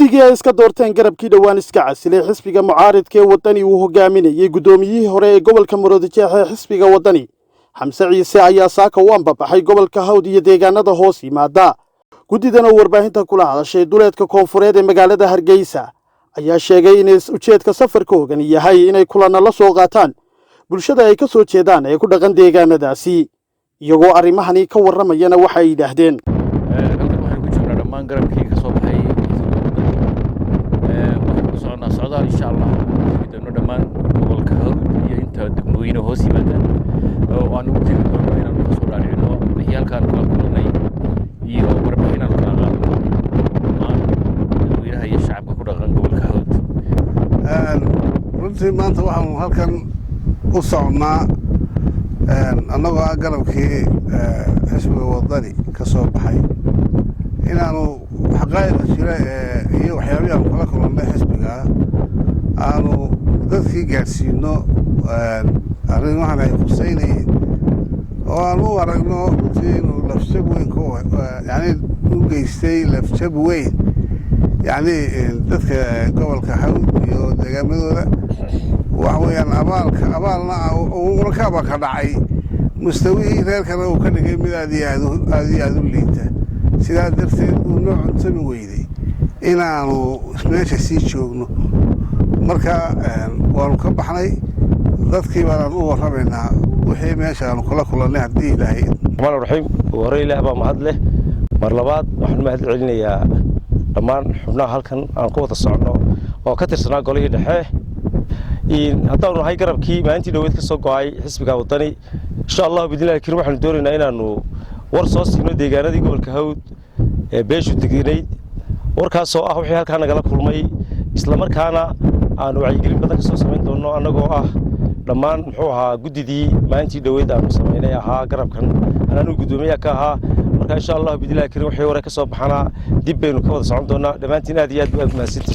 guddiga ay iska doorteen garabkii dhawaan iska casilay xisbiga mucaaridka ee wadani uu hogaaminayay gudoomiyihii hore ee gobolka Maroodijeex ee xisbiga wadani Xamse Ciise ayaa saaka u ambabaxay gobolka Hawd iyo deegaanada hoos yimaada guddidana warbaahinta kula hadashay duleedka koonfureed ee magaalada Hargeysa ayaa sheegay in ujeedka safarkoogan yahay inay kulana la soo qaataan bulshada ay ka soo jeedaan ee ku dhaqan deegaanadaasi iyagoo arrimahani ka waramayana waxa ay yiraahdeen garabkii ka soo baxay waxaan socdaa insha Allah idano dhamaan gobolka Hawd iyo inta degmooyin hoos yimaadaan oo aan ugu tagi doono inaan ka soo dhaarino halkaan kala kulnay iyo warbixin aan kala qaadno dadweynaha iyo shacabka ku dhaqan gobolka Hawd runtii maanta waxaan halkan u socnaa annagoo garabkii xisbiga wadani ka soo baxay inaanu xaqaa'iq jira iyo waxyaabaha aan kala kulannay xisbiga aanu dadkii gaarsiino arrimahan ay khuseynayeen oo aan u aragno runtii inuu lafjab weyn yani u geystay lafjab weyn yani dadka gobolka Hawd iyo deegaamadooda waxa weeyaan abaalna uuna ka dhacay mustawihii reerkana uu ka dhigay mid aad iyo aad u liita sidaa darteed uu noo cuntami weyday inaanu meesha sii joogno marka waanu ka baxnay dadkii baan u warramaynaa wixii meesha aanu kula kulannay haddii ilaahay الرحمن الرحيم وهري الله با mahad leh mar labaad waxaan mahad celinayaa dhammaan xubnaha halkan aan ku wada socono oo ka tirsanaa golihii dhexe haddaan nahay garabkii maalintii dhaweyd ka soo go'ay xisbiga wadani insha Allah bidilaahi kirim waxaan doonaynaa inaanu war soo siino deegaanadii gobolka Hawd ee beeshu deganay warkaas oo ah wixii halkaan nagala kulmay isla markaana aan wacyigelin badan ka soo sameyn doono anagoo ah dhammaan muxuu ahaa guddidii maalintii dhaweyd aan sameynay ahaa garabkan anaanu gudoomiyaha ka ahaa marka insha Allah bidilaahi kirim wixii hore ka soo baxana dib baynu ka wada socon doonaa dhamaantiin aad iyo aad u mahadsantihiin